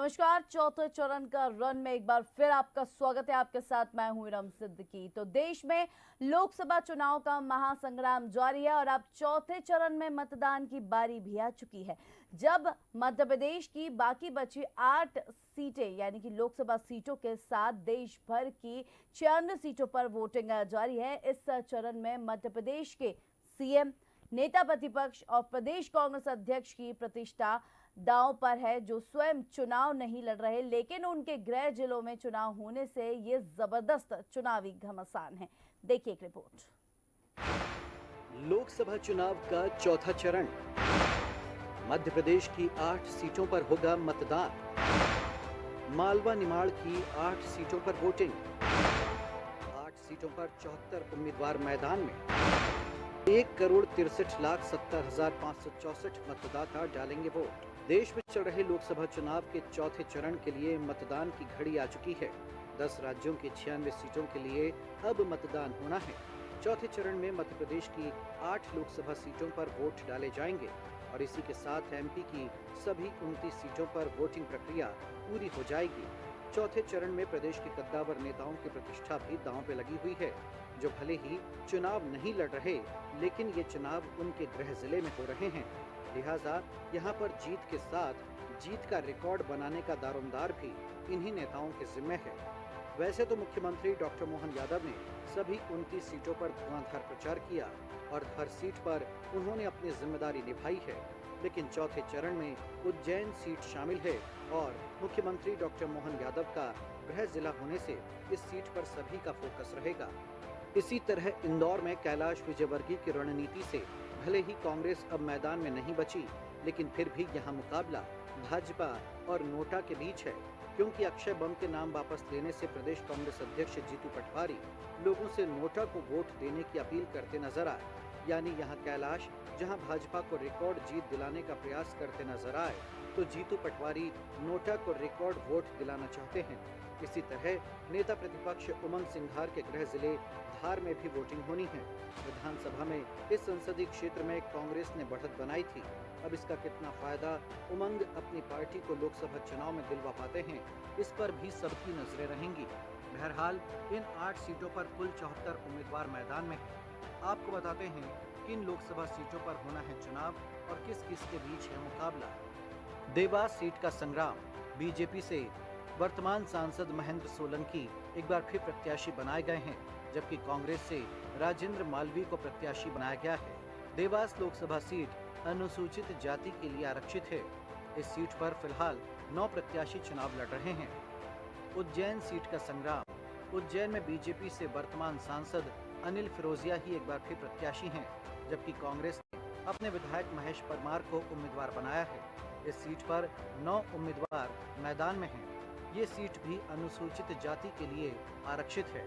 नमस्कार। चौथे चरण का रन में एक बार फिर आपका स्वागत है। आपके साथ मैं हूं इरम सिद्दीकी। तो देश में लोकसभा चुनाव का महासंग्राम जारी है और अब चौथे चरण में मतदान की बारी भी आ चुकी है। जब मध्य प्रदेश की बाकी बची 8 सीटें यानी कि लोकसभा सीटों के साथ देश भर की 96 सीटों पर वोटिंग जारी है। इस चरण में मध्य प्रदेश के सीएम, नेता प्रतिपक्ष और प्रदेश कांग्रेस अध्यक्ष की प्रतिष्ठा दांव पर है, जो स्वयं चुनाव नहीं लड़ रहे लेकिन उनके गृह जिलों में चुनाव होने से ये जबरदस्त चुनावी घमासान है। देखिए एक रिपोर्ट। लोकसभा चुनाव का चौथा चरण। मध्य प्रदेश की 8 सीटों पर होगा मतदान। मालवा निमाड़ की 8 सीटों पर वोटिंग। 8 सीटों पर 74 उम्मीदवार मैदान में। 1,63,70,564 मतदाता डालेंगे वोट। देश में चल रहे लोकसभा चुनाव के चौथे चरण के लिए मतदान की घड़ी आ चुकी है। 10 राज्यों की 96 सीटों के लिए अब मतदान होना है। चौथे चरण में मध्य प्रदेश की 8 लोकसभा सीटों पर वोट डाले जाएंगे और इसी के साथ एमपी की सभी 29 सीटों पर वोटिंग प्रक्रिया पूरी हो जाएगी। चौथे चरण में प्रदेश के कद्दावर नेताओं की प्रतिष्ठा भी दांव पे लगी हुई है, जो भले ही चुनाव नहीं लड़ रहे लेकिन ये चुनाव उनके गृह जिले में हो रहे हैं। लिहाजा यहाँ पर जीत के साथ जीत का रिकॉर्ड बनाने का दारोमदार भी इन्हीं नेताओं के जिम्मे है। वैसे तो मुख्यमंत्री डॉक्टर मोहन यादव ने सभी 29 सीटों पर धुआंधार प्रचार किया और हर सीट पर उन्होंने अपनी जिम्मेदारी निभाई है, लेकिन चौथे चरण में उज्जैन सीट शामिल है और मुख्यमंत्री डॉक्टर मोहन यादव का गृह जिला होने से इस सीट पर सभी का फोकस रहेगा। इसी तरह इंदौर में कैलाश विजयवर्गीय की रणनीति से भले ही कांग्रेस अब मैदान में नहीं बची, लेकिन फिर भी यहाँ मुकाबला भाजपा और नोटा के बीच है, क्योंकि अक्षय बम के नाम वापस लेने से प्रदेश कांग्रेस अध्यक्ष जीतू पटवारी लोगों से नोटा को वोट देने की अपील करते नजर आए। यानी यहाँ कैलाश जहाँ भाजपा को रिकॉर्ड जीत दिलाने का प्रयास करते नजर आए, तो जीतू पटवारी नोटा को रिकॉर्ड वोट दिलाना चाहते हैं। इसी तरह नेता प्रतिपक्ष उमंग सिंघार के गृह जिले धार में भी वोटिंग होनी है। विधानसभा में इस संसदीय क्षेत्र में कांग्रेस ने बढ़त बनाई थी। अब इसका कितना फायदा उमंग अपनी पार्टी को लोकसभा चुनाव में दिलवा पाते हैं, इस पर भी सबकी नजरें रहेंगी। बहरहाल इन 8 सीटों पर कुल 74 उम्मीदवार मैदान में हैं। आपको बताते हैं किन लोकसभा सीटों पर होना है चुनाव और किस किस के बीच है मुकाबला। देवास सीट का संग्राम। बीजेपी से वर्तमान सांसद महेंद्र सोलंकी एक बार फिर प्रत्याशी बनाए गए हैं, जबकि कांग्रेस से राजेंद्र मालवीय को प्रत्याशी बनाया गया है। देवास लोकसभा सीट अनुसूचित जाति के लिए आरक्षित है। इस सीट पर फिलहाल 9 प्रत्याशी चुनाव लड़ रहे हैं। उज्जैन सीट का संग्राम। उज्जैन में बीजेपी से वर्तमान सांसद अनिल फिरोजिया ही एक बार फिर प्रत्याशी हैं, जबकि कांग्रेस ने अपने विधायक महेश परमार को उम्मीदवार बनाया है। इस सीट पर 9 उम्मीदवार मैदान में हैं। ये सीट भी अनुसूचित जाति के लिए आरक्षित है।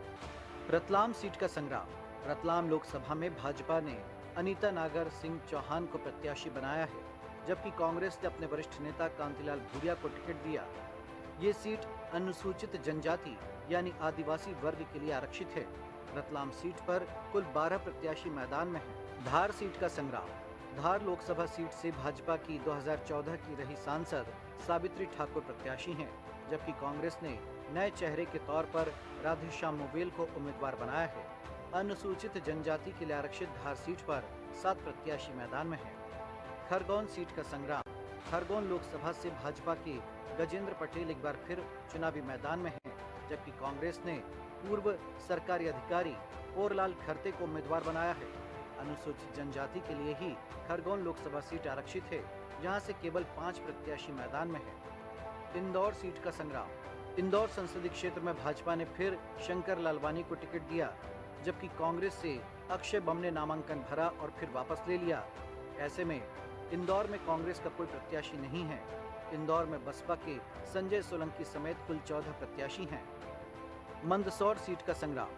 रतलाम सीट का संग्राम। रतलाम लोकसभा में भाजपा ने अनीता नागर सिंह चौहान को प्रत्याशी बनाया है, जबकि कांग्रेस ने अपने वरिष्ठ नेता कांतिलाल भूरिया को टिकट दिया। ये सीट अनुसूचित जनजाति यानी आदिवासी वर्ग के लिए आरक्षित है। रतलाम सीट पर कुल 12 प्रत्याशी मैदान में हैं। धार सीट का संग्राम। धार लोकसभा सीट से भाजपा की 2014 की रही सांसद सावित्री ठाकुर प्रत्याशी हैं, जबकि कांग्रेस ने नए चेहरे के तौर पर राधेश्याम मोवेल को उम्मीदवार बनाया है। अनुसूचित जनजाति के लिए आरक्षित धार सीट पर 7 प्रत्याशी मैदान में हैं। खरगोन सीट का संग्राम। खरगोन लोकसभा से भाजपा के गजेंद्र पटेल एक बार फिर चुनावी मैदान में हैं, जबकि कांग्रेस ने पूर्व सरकारी अधिकारी पोरलाल खरते को उम्मीदवार बनाया है। अनुसूचित जनजाति के लिए ही खरगोन लोकसभा सीट आरक्षित है, जहां से केवल 5 प्रत्याशी मैदान में हैं। इंदौर सीट का संग्राम। इंदौर संसदीय क्षेत्र में भाजपा ने फिर शंकर लालवानी को टिकट दिया, जबकि कांग्रेस से अक्षय बम ने नामांकन भरा और फिर वापस ले लिया। ऐसे में इंदौर में कांग्रेस का कोई प्रत्याशी नहीं है। इंदौर में बसपा के संजय सोलंकी समेत कुल 14 प्रत्याशी हैं। मंदसौर सीट का संग्राम।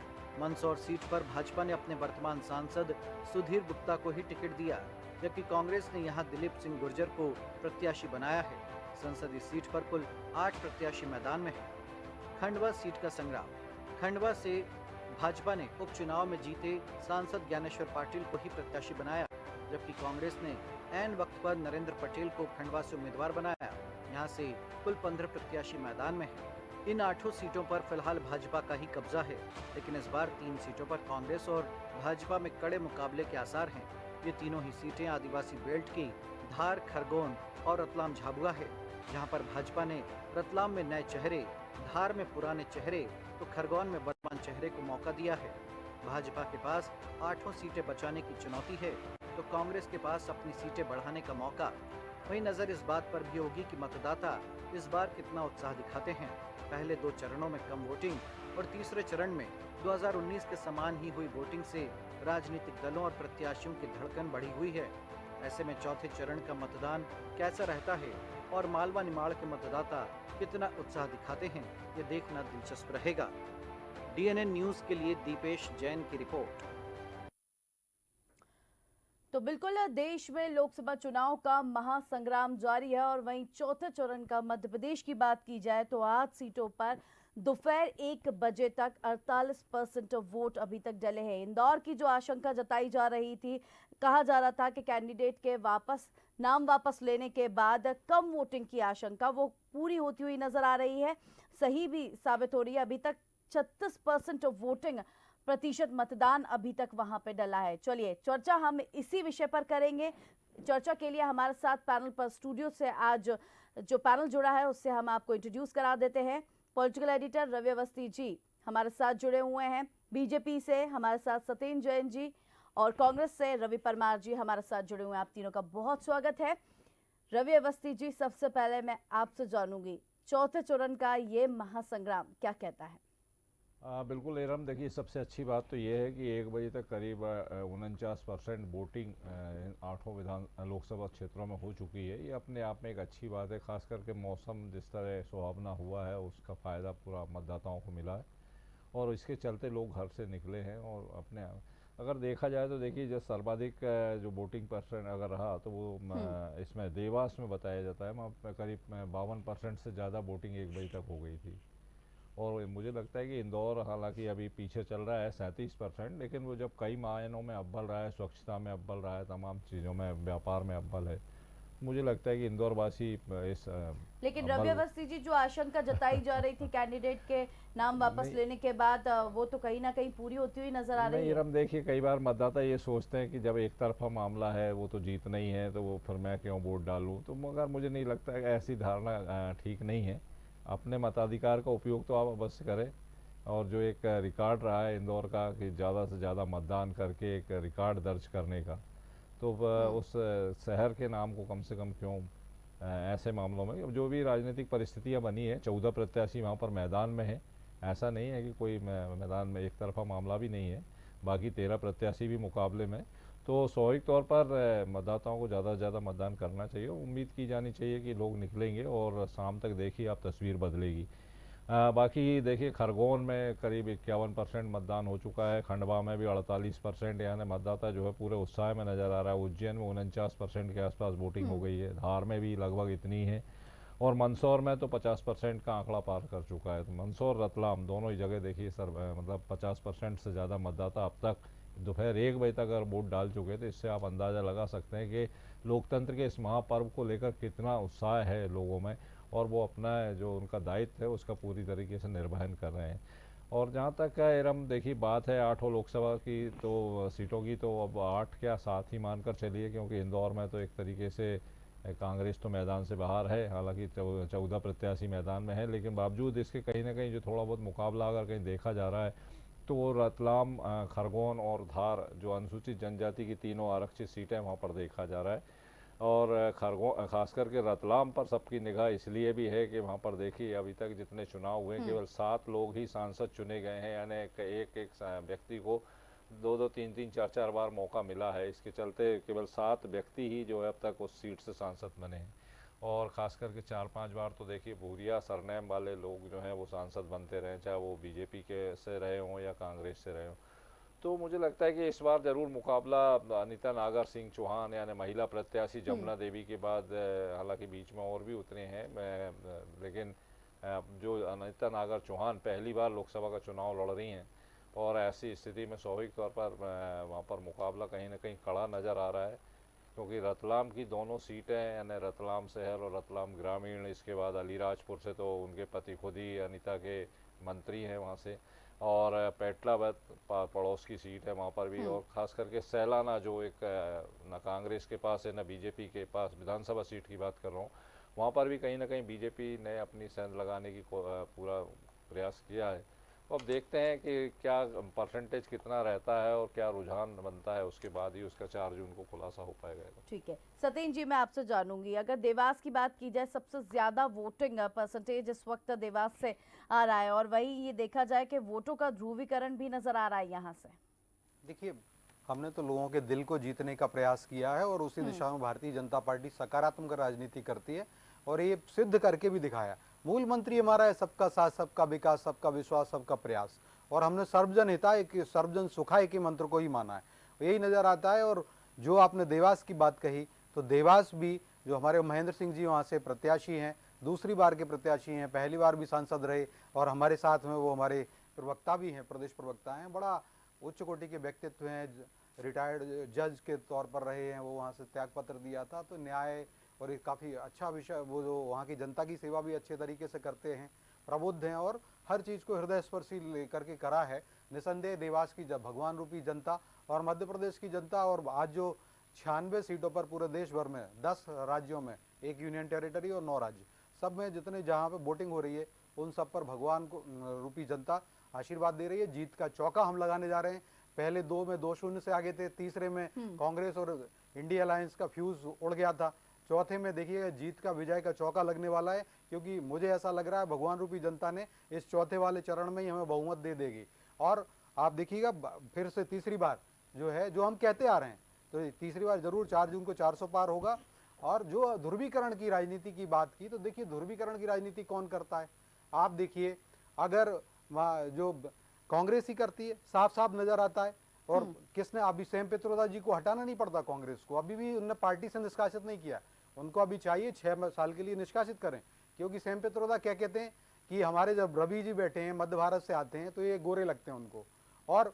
मंदसौर सीट पर भाजपा ने अपने वर्तमान सांसद सुधीर गुप्ता को ही टिकट दिया, जबकि कांग्रेस ने यहां दिलीप सिंह गुर्जर को प्रत्याशी बनाया है। संसदीय सीट पर कुल 8 प्रत्याशी मैदान में हैं। खंडवा सीट का संग्राम। खंडवा से भाजपा ने उपचुनाव में जीते सांसद ज्ञानेश्वर पाटिल को ही प्रत्याशी बनाया, जबकि कांग्रेस ने ऐन वक्त पर नरेंद्र पटेल को खंडवा से उम्मीदवार बनाया। यहाँ से कुल 15 प्रत्याशी मैदान में हैं। इन 8 सीटों पर फिलहाल भाजपा का ही कब्जा है, लेकिन इस बार 3 सीटों पर कांग्रेस और भाजपा में कड़े मुकाबले के आसार हैं। ये तीनों ही सीटें आदिवासी बेल्ट की धार, खरगोन और रतलाम झाबुआ है, जहाँ पर भाजपा ने रतलाम में नए चेहरे, धार में पुराने चेहरे तो खरगोन में वर्तमान चेहरे को मौका दिया है। भाजपा के पास 8 सीटें बचाने की चुनौती है, तो कांग्रेस के पास अपनी सीटें बढ़ाने का मौका। वहीं नजर इस बात पर भी होगी कि मतदाता इस बार कितना उत्साह दिखाते हैं। पहले 2 चरणों में कम वोटिंग और तीसरे चरण में 2019 के समान ही हुई वोटिंग से राजनीतिक दलों और प्रत्याशियों की धड़कन बढ़ी हुई है। ऐसे में चौथे चरण का मतदान कैसा रहता है और मालवा निमाड़ के मतदाता कितना उत्साह दिखाते हैं, ये देखना दिलचस्प रहेगा। डीएनएन न्यूज के लिए दीपेश जैन की रिपोर्ट। तो बिल्कुल देश में लोकसभा चुनाव का महासंग्राम जारी है और वहीं चौथे चरण का मध्य प्रदेश की बात की जाए तो 8 सीटों पर दोपहर 1 बजे तक 48% वोट अभी तक डले हैं। इंदौर की जो आशंका जताई जा रही थी, कहा जा रहा था कि कैंडिडेट के नाम वापस लेने के बाद कम वोटिंग की आशंका वो पूरी होती हुई नजर आ रही है, सही भी साबित हो रही है। अभी तक 36% वोटिंग प्रतिशत मतदान अभी तक वहां पे डला है। चलिए चर्चा हम इसी विषय पर करेंगे। चर्चा के लिए हमारे साथ पैनल पर स्टूडियो से आज जो पैनल जुड़ा है उससे हम आपको इंट्रोड्यूस करा देते हैं। पॉलिटिकल एडिटर रवि अवस्थी जी हमारे साथ जुड़े हुए हैं, बीजेपी से हमारे साथ सत्येंद्र जैन जी और कांग्रेस से रवि परमार जी हमारे साथ जुड़े हुए हैं। आप तीनों का बहुत स्वागत है। रवि अवस्थी जी, सबसे पहले मैं आपसे जानूंगी, चौथे चरण का ये महासंग्राम क्या कहता है? बिल्कुल एरम, देखिए सबसे अच्छी बात तो ये है कि 1 बजे तक करीब 49% वोटिंग इन 8 लोकसभा क्षेत्रों में हो चुकी है। ये अपने आप में एक अच्छी बात है, खास करके मौसम जिस तरह सुहावना हुआ है उसका फ़ायदा पूरा मतदाताओं को मिला है और इसके चलते लोग घर से निकले हैं। और अपने अगर देखा जाए तो देखिए जो सर्वाधिक जो वोटिंग परसेंट अगर रहा तो वो इसमें देवास में बताया जाता है, वहाँ पे करीब 52% से ज़्यादा वोटिंग 1 बजे तक हो गई थी। और मुझे लगता है कि इंदौर हालांकि अभी पीछे चल रहा है 37%, लेकिन वो जब कई मायनों में अव्वल रहा है, स्वच्छता में अव्वल रहा है, तमाम चीज़ों में, व्यापार में अव्वल है, मुझे लगता है कि इंदौर वासी इस लेकिन रवि अवस्थी जी, जो आशंका जताई जा रही थी कैंडिडेट के नाम वापस लेने के बाद, वो तो कहीं ना कहीं पूरी होती हुई नजर आ रही है। हम देखिए कई बार मतदाता ये सोचते हैं कि जब एक तरफा मामला है, वो तो जीत नहीं है, तो वो फिर मैं क्यों वोट डालूं, तो मगर मुझे नहीं लगता है ऐसी धारणा ठीक नहीं है। अपने मताधिकार का उपयोग तो आप अवश्य करें। और जो एक रिकॉर्ड रहा है इंदौर का कि ज़्यादा से ज़्यादा मतदान करके एक रिकॉर्ड दर्ज करने का, तो उस शहर के नाम को कम से कम क्यों ऐसे मामलों में जो भी राजनीतिक परिस्थितियां बनी है, 14 प्रत्याशी वहाँ पर मैदान में है, ऐसा नहीं है कि कोई मैदान में एक तरफा मामला भी नहीं है, बाकी 13 प्रत्याशी भी मुकाबले में, तो स्वाभाविक तौर पर मतदाताओं को ज़्यादा से ज़्यादा मतदान करना चाहिए। उम्मीद की जानी चाहिए कि लोग निकलेंगे और शाम तक देखिए आप तस्वीर बदलेगी। बाकी देखिए खरगोन में करीब 51% मतदान हो चुका है, खंडवा में भी 48%, यानी मतदाता जो है पूरे उत्साह में नज़र आ रहा है। उज्जैन में 49% के आसपास वोटिंग हो गई है, धार में भी लगभग इतनी है और मंदसौर में तो 50% का आंकड़ा पार कर चुका है। तो मंदसौर रतलाम दोनों ही जगह देखिए सर मतलब 50% से ज़्यादा मतदाता अब तक दोपहर 1 बजे तक अगर वोट डाल चुके हैं, तो इससे आप अंदाज़ा लगा सकते हैं कि लोकतंत्र के इस महापर्व को लेकर कितना उत्साह है लोगों में और वो अपना जो उनका दायित्व है उसका पूरी तरीके से निर्वहन कर रहे हैं। और जहाँ तक एरम देखिए बात है 8 लोकसभा की तो सीटों की, तो अब 8 क्या 7 ही मानकर चलिए, क्योंकि इंदौर में तो एक तरीके से कांग्रेस तो मैदान से बाहर है, हालांकि 14 प्रत्याशी मैदान में है, लेकिन बावजूद इसके कहीं ना कहीं जो थोड़ा बहुत मुकाबला अगर कहीं देखा जा रहा है तो वो रतलाम, खरगोन और धार जो अनुसूचित जनजाति की तीनों आरक्षित सीटें वहाँ पर देखा जा रहा है। और खरगोन खास करके रतलाम पर सबकी निगाह इसलिए भी है कि वहाँ पर देखिए अभी तक जितने चुनाव हुए केवल 7 लोग ही सांसद चुने गए हैं, यानी एक व्यक्ति को 2-2, 3-3, 4-4 बार मौका मिला है। इसके चलते केवल 7 व्यक्ति ही जो है अब तक उस सीट से सांसद बने हैं और ख़ास करके 4-5 बार तो देखिए भूरिया सरनेम वाले लोग जो हैं वो सांसद बनते रहे, चाहे वो बीजेपी के से रहे हों या कांग्रेस से रहे हों। तो मुझे लगता है कि इस बार ज़रूर मुकाबला अनिता नागर सिंह चौहान यानी महिला प्रत्याशी जमुना देवी के बाद, हालांकि बीच में और भी उतरे हैं, लेकिन जो अनिता नागर चौहान पहली बार लोकसभा का चुनाव लड़ रही हैं और ऐसी स्थिति में स्वाभाविक तौर पर वहाँ पर मुकाबला कहीं ना कहीं कड़ा नज़र आ रहा है। क्योंकि रतलाम की दोनों सीटें यानी रतलाम शहर और रतलाम ग्रामीण, इसके बाद अलीराजपुर से तो उनके पति खुद ही अनीता के मंत्री हैं वहाँ से, और पेटलावत पड़ोस की सीट है वहाँ पर भी, और ख़ास करके सैलाना जो एक न कांग्रेस के पास है न बीजेपी के पास, विधानसभा सीट की बात कर रहा हूँ, वहाँ पर भी कहीं ना कहीं बीजेपी ने अपनी सेंध लगाने की पूरा प्रयास किया है। तो अब देखते हैं कि क्या परसेंटेज कितना रहता है और क्या रुझान बनता है, उसके बाद ही उसका 4 जून को खुलासा हो पाएगा। ठीक है सतीन जी, मैं आपसे जानूंगी, अगर देवास की बात की जाए, सबसे ज्यादा वोटिंग परसेंटेज इस वक्त देवास से आ रहा है, और वही ये देखा जाए कि वोटों का ध्रुवीकरण भी नजर आ रहा है यहाँ से। देखिए, हमने तो लोगों के दिल को जीतने का प्रयास किया है और उसी दिशा में भारतीय जनता पार्टी सकारात्मक राजनीति करती है और ये सिद्ध करके भी दिखाया। मूल मंत्री हमारा है सबका साथ, सबका विकास, सबका विश्वास, सबका प्रयास, और हमने सर्वजन हिताय की, सर्वजन सुखाय के मंत्र को ही माना है, यही नजर आता है। और जो आपने देवास की बात कही, तो देवास भी जो हमारे महेंद्र सिंह जी वहाँ से प्रत्याशी हैं, दूसरी बार के प्रत्याशी हैं, पहली बार भी सांसद रहे, और हमारे साथ में वो हमारे प्रवक्ता भी हैं, प्रदेश प्रवक्ता हैं, बड़ा उच्च कोटि के व्यक्तित्व हैं, रिटायर्ड जज के तौर पर रहे हैं, वो वहाँ से त्यागपत्र दिया था। तो न्याय और एक काफ़ी अच्छा विषय, वो जो वहाँ की जनता की सेवा भी अच्छे तरीके से करते हैं, प्रबुद्ध हैं और हर चीज़ को हृदय स्पर्शी लेकर के करा है। निसंदेह देवास की भगवान रूपी जनता और मध्य प्रदेश की जनता, और आज जो 96 सीटों पर पूरे देश भर में 10 राज्यों में, एक यूनियन टेरिटरी और 9 राज्य, सब में जितने जहाँ पे वोटिंग हो रही है, उन सब पर भगवान को रूपी जनता आशीर्वाद दे रही है। जीत का चौका हम लगाने जा रहे हैं। पहले 2 में 2-0 से आगे थे, तीसरे में कांग्रेस और इंडिया अलायंस का फ्यूज उड़ गया था, चौथे में देखिएगा जीत का, विजय का चौका लगने वाला है, क्योंकि मुझे ऐसा लग रहा है भगवान रूपी जनता ने इस चौथे वाले चरण में ही हमें बहुमत दे देगी। और आप देखिएगा फिर से तीसरी बार जो है, जो हम कहते आ रहे हैं, तो तीसरी बार जरूर 4 जून को 400 पार होगा। और जो ध्रुवीकरण की राजनीति की बात की, तो देखिए ध्रुवीकरण की राजनीति कौन करता है, आप देखिए, अगर जो कांग्रेस ही करती है, साफ साफ नजर आता है। और किसने, अभी सेम पित्रोदा जी को हटाना नहीं पड़ता कांग्रेस को, अभी भी उन्होंने पार्टी से निष्कासित नहीं किया, उनको अभी चाहिए 6 साल के लिए निष्कासित करें, क्योंकि सेम पित्रोदा क्या कहते हैं कि हमारे जब रवि जी बैठे हैं, मध्य भारत से आते हैं, तो ये गोरे लगते हैं उनको, और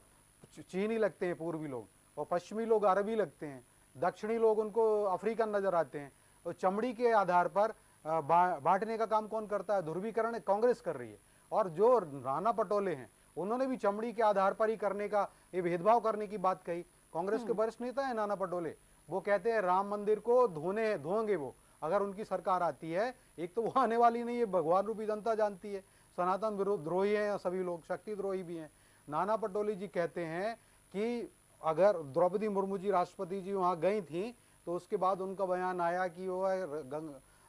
चीनी लगते हैं पूर्वी लोग, और पश्चिमी लोग अरबी लगते हैं, दक्षिणी लोग उनको अफ्रीकन नजर आते हैं। तो चमड़ी के आधार पर बांटने का काम कौन करता है, ध्रुवीकरण कांग्रेस कर रही है। और जो राणा पटोले हैं, उन्होंने भी चमड़ी के आधार पर ही करने का, ये भेदभाव करने की बात कही। कांग्रेस के वरिष्ठ नेता है नाना पटोले, वो कहते हैं राम मंदिर को धोएंगे वो, अगर उनकी सरकार आती है। एक तो वो आने वाली नहीं है, भगवान रूपी जनता जानती है, सनातन द्रोही हैं सभी लोग, शक्ति द्रोही भी हैं। नाना पटोले जी कहते हैं कि अगर द्रौपदी मुर्मू जी राष्ट्रपति जी वहाँ गई थी, तो उसके बाद उनका बयान आया कि वो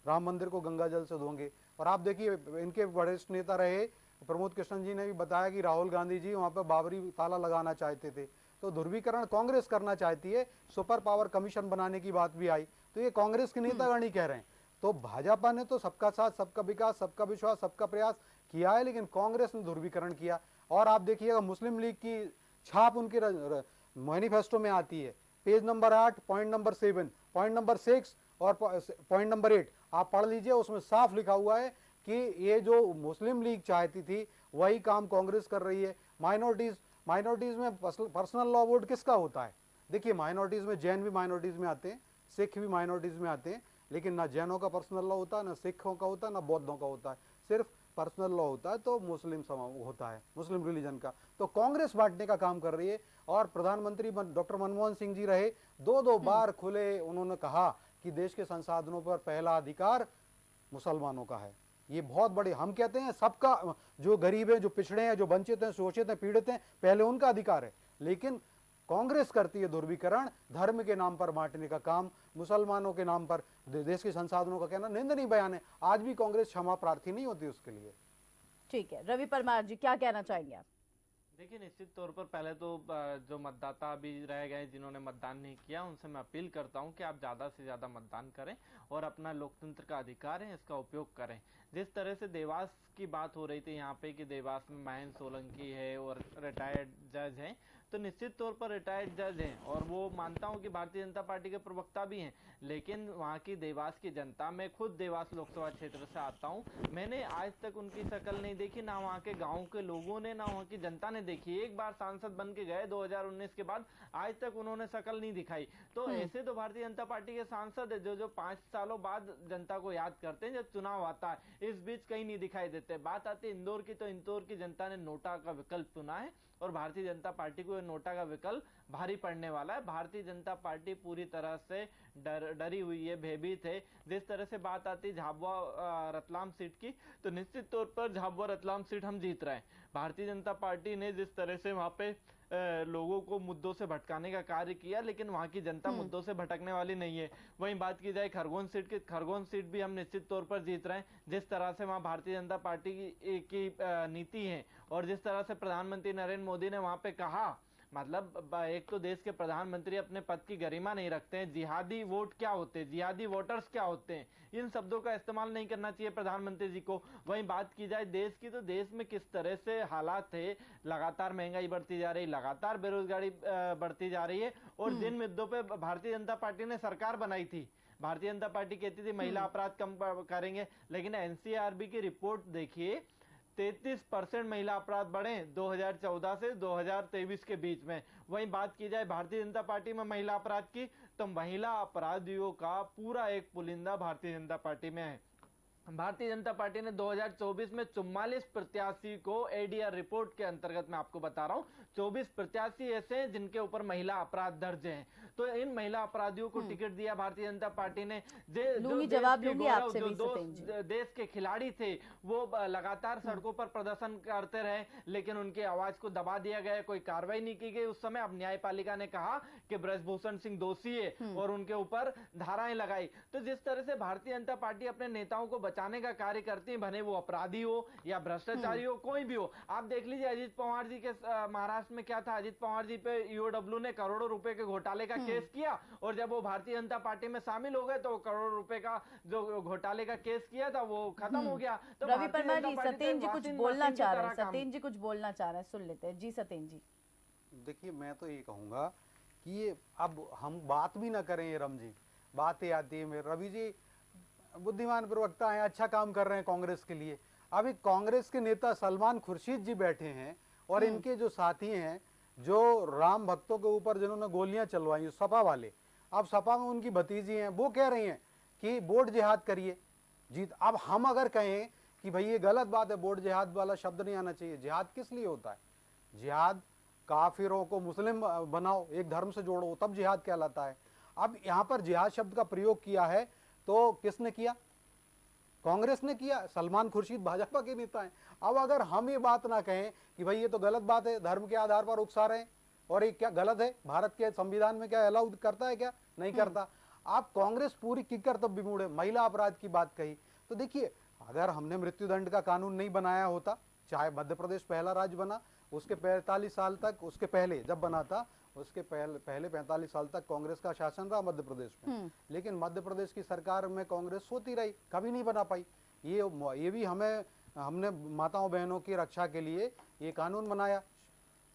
राम मंदिर को गंगा जल से धोंगे। और आप देखिए, इनके वरिष्ठ नेता रहे प्रमोद कृष्ण जी ने भी बताया कि राहुल गांधी जी वहाँ पर बाबरी ताला लगाना चाहते थे। तो ध्रुवीकरण कांग्रेस करना चाहती है, सुपर पावर कमीशन बनाने की बात भी आई, तो ये कांग्रेस के नेतागण ही कह रहे हैं। तो भाजपा ने तो सबका साथ, सबका विकास, सबका विश्वास, सबका प्रयास किया है, लेकिन कांग्रेस ने ध्रुवीकरण किया। और आप देखिएगा मुस्लिम लीग की छाप उनके मैनिफेस्टो में आती है, page number 8, point number 7, point number 6 और पॉइंट नंबर 8 आप पढ़ लीजिए, उसमें साफ लिखा हुआ है कि ये जो मुस्लिम लीग चाहती थी वही काम कांग्रेस कर रही है। माइनॉरिटीज में पर्सनल लॉ वोट किसका होता है? देखिए, माइनॉरिटीज में जैन भी माइनॉरिटीज में आते हैं, सिख भी माइनॉरिटीज में आते हैं, लेकिन ना जैनों का पर्सनल लॉ होता है, ना सिखों का होता है, ना बौद्धों का होता है, सिर्फ पर्सनल लॉ होता है तो मुस्लिम होता है, मुस्लिम रिलीजन का। तो कांग्रेस बांटने का काम कर रही है। और प्रधानमंत्री डॉक्टर मनमोहन सिंह जी रहे, 2 बार खुले उन्होंने कहा कि देश के संसाधनों पर पहला अधिकार मुसलमानों का है। ये बहुत बड़े, हम कहते हैं सबका, जो गरीब है, जो पिछड़े हैं, जो वंचित हैं, शोषित हैं, पीड़ित हैं, पहले उनका अधिकार है। लेकिन कांग्रेस करती है ध्रुवीकरण, धर्म के नाम पर बांटने का काम, मुसलमानों के नाम पर देश के संसाधनों का कहना निंदनीय बयान है। आज भी कांग्रेस क्षमा प्रार्थी नहीं होती उसके लिए। ठीक है, रवि परमार जी क्या कहना चाहेंगे आप? देखिए, निश्चित तौर पर पहले तो जो मतदाता अभी रह गए जिन्होंने मतदान नहीं किया, उनसे मैं अपील करता हूं कि आप ज़्यादा से ज़्यादा मतदान करें और अपना लोकतंत्र का अधिकार है इसका उपयोग करें। जिस तरह से देवास की बात हो रही थी यहाँ पे कि देवास में महेंद्र सोलंकी है और रिटायर्ड जज हैं, तो निश्चित तौर पर रिटायर्ड जज हैं और वो मानता हूं कि भारतीय जनता पार्टी के प्रवक्ता भी हैं, लेकिन वहां की देवास की जनता, मैं खुद देवास लोकसभा क्षेत्र से आता हूं, मैंने आज तक उनकी शक्ल नहीं देखी, ना वहां के गांव के लोगों ने, ना वहां की जनता ने देखी। एक बार सांसद बन के गए 2019 के बाद, आज तक उन्होंने शक्ल नहीं दिखाई। तो ऐसे तो भारतीय जनता पार्टी के सांसद है जो 5 सालों बाद जनता को याद करते हैं जब चुनाव आता है, इस बीच कहीं नहीं दिखाई देते। बात आती है इंदौर की, तो इंदौर की जनता ने नोटा का विकल्प चुना है और भारतीय जनता पार्टी को नोटा का विकल्प भारी पड़ने वाला है। भारतीय जनता पार्टी पूरी तरह से डरी हुई है, भयभीत है। जिस तरह से बात आती है झाबुआ रतलाम सीट की, तो निश्चित तौर पर झाबुआ रतलाम सीट हम जीत रहे हैं। भारतीय जनता पार्टी ने जिस तरह से वहां पे लोगों को मुद्दों से भटकाने का कार्य किया, लेकिन वहां की जनता मुद्दों से भटकने वाली नहीं है। वहीं बात की जाए खरगोन सीट की, खरगोन सीट भी हम निश्चित तौर पर जीत रहे हैं। जिस तरह से वहां भारतीय जनता पार्टी की नीति है और जिस तरह से प्रधानमंत्री नरेंद्र मोदी ने वहां पे कहा, मतलब एक तो देश के प्रधानमंत्री अपने पद की गरिमा नहीं रखते हैं। जिहादी वोट क्या होते हैं, जिहादी वोटर्स क्या होते हैं, इन शब्दों का इस्तेमाल नहीं करना चाहिए प्रधानमंत्री जी को। वहीं बात की जाए देश की, तो देश में किस तरह से हालात थे, लगातार महंगाई बढ़ती जा रही, लगातार बेरोजगारी बढ़ती जा रही है और जिन मुद्दों पे भारतीय जनता पार्टी ने सरकार बनाई थी, भारतीय जनता पार्टी कहती थी महिला अपराध कम करेंगे, लेकिन एनसीआरबी की रिपोर्ट देखिए, 33% महिला अपराध बढ़े 2014 से 2023 के बीच में। वहीं बात की जाए भारतीय जनता पार्टी में महिला अपराध की, तो महिला अपराधियों का पूरा एक पुलिंदा भारतीय जनता पार्टी में है। भारतीय जनता पार्टी ने 2024 में 44 प्रत्याशी को एडीआर रिपोर्ट के अंतर्गत मैं आपको बता रहा हूं, 24 प्रत्याशी ऐसे हैं जिनके ऊपर महिला अपराध दर्ज हैं। तो इन महिला अपराधियों को टिकट दिया भारतीय जनता पार्टी ने। देश के खिलाड़ी थे वो लगातार सड़कों पर प्रदर्शन करते रहे, लेकिन उनकी आवाज को दबा दिया गया, कोई कार्रवाई नहीं की गई उस समय। अब न्यायपालिका ने कहा कि ब्रजभूषण सिंह दोषी है और उनके ऊपर धाराएं लगाई। तो जिस तरह से भारतीय जनता पार्टी अपने नेताओं को बचाने का कार्य करती है, भले वो अपराधी हो या भ्रष्टाचारी हो, कोई भी हो। आप देख लीजिए अजीत पवार जी के महाराष्ट्र में क्या था, अजीत पवार जी पे ईओडब्ल्यू ने करोड़ों रुपए के घोटाले का केस किया और जब वो भारतीय जनता पार्टी में शामिल हो गए तो करोड़ों रुपए का जो घोटाले का केस किया था वो खत्म हो गया। तो रवि परमार जी, सत्येंद्र जी कुछ बोलना चाह रहे हैं, सत्येंद्र जी कुछ बोलना चाह रहे हैं, सुन लेते हैं जी। सत्येंद्र जी, देखिए मैं तो ये कहूंगा कि ये अब हम बात भी ना करें, ये रम जी बातें आती है। मेरे रवि जी बुद्धिमान प्रवक्ता हैं, अच्छा काम कर रहे हैं कांग्रेस के लिए। अभी कांग्रेस के नेता सलमान खुर्शीद जी बैठे हैं और इनके जो साथी हैं, जो राम भक्तों के ऊपर जिन्होंने गोलियां चलवाई, सपा वाले, अब सपा में उनकी भतीजी हैं, वो कह रही हैं कि वोट जिहाद करिए जीत। अब हम अगर कहें कि भाई ये गलत बात है, वोट जिहाद वाला शब्द नहीं आना चाहिए। जिहाद किस लिए होता है? जिहाद काफिरों को मुस्लिम बनाओ, एक धर्म से जोड़ो, तब जिहाद कहलाता है। अब यहाँ पर जिहाद शब्द का प्रयोग किया है तो किसने किया? कांग्रेस ने किया। सलमान खुर्शीद भाजपा के नेता हैं। अब अगर हम ये बात ना कहें कि भाई ये तो गलत बात है, धर्म के आधार पर उकसा रहे हैं और ये क्या गलत है, भारत के संविधान में क्या अलाउ करता है, क्या नहीं करता। आप कांग्रेस पूरी किकर तब भी मुड़े। महिला अपराध की बात कही तो देखिए, अगर हमने मृत्युदंड का कानून नहीं बनाया होता, चाहे मध्य प्रदेश पहला राज्य बना, उसके 45 साल तक, उसके पहले जब बना था उसके पहले 45 साल तक कांग्रेस का शासन रहा मध्य प्रदेश में, लेकिन मध्य प्रदेश की सरकार में कांग्रेस सोती रही, कभी नहीं बना पाई। ये भी हमने माताओं बहनों की रक्षा के लिए ये कानून बनाया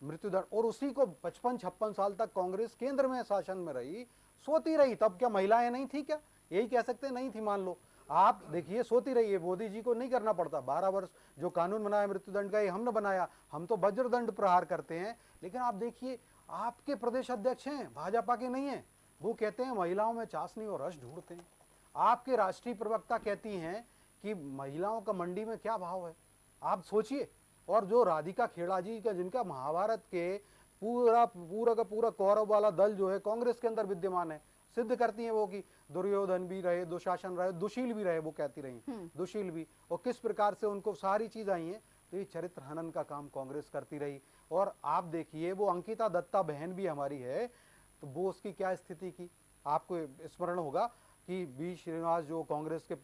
मृत्युदंड, और उसी को 55-56 साल तक कांग्रेस केंद्र में शासन में रही, सोती रही। तब क्या महिलाएं नहीं थी? क्या यही कह सकते? नहीं थी, मान लो। आप देखिए सोती रही है, मोदी जी को नहीं करना पड़ता। 12 वर्ष जो कानून बनाया मृत्युदंड का, ये हमने बनाया। हम तो वज्रदंड प्रहार करते हैं, लेकिन आप देखिए आपके प्रदेश अध्यक्ष हैं, भाजपा के नहीं है, वो कहते हैं महिलाओं में चाशनी और रस ढूंढते हैं। आपके राष्ट्रीय प्रवक्ता कहती हैं कि महिलाओं का मंडी में क्या भाव है, आप सोचिए। और जो राधिका खेड़ा जी का, जिनका महाभारत के पूरा का पूरा कौरव वाला दल जो है कांग्रेस के अंदर विद्यमान है, सिद्ध करती हैं वो कि दुर्योधन भी रहे, दुशासन रहे, दुशील भी रहे, वो कहती रही दुशील भी, और किस प्रकार से उनको सारी चीज आई है। तो ये चरित्र हनन का काम कांग्रेस करती रही। और आप देखिए वो अंकिता दत्ता बहन भी हमारी है, तो वो उसकी क्या स्थिति की आपको स्मरण होगा कि बी श्रीनिवास जो कांग्रेस के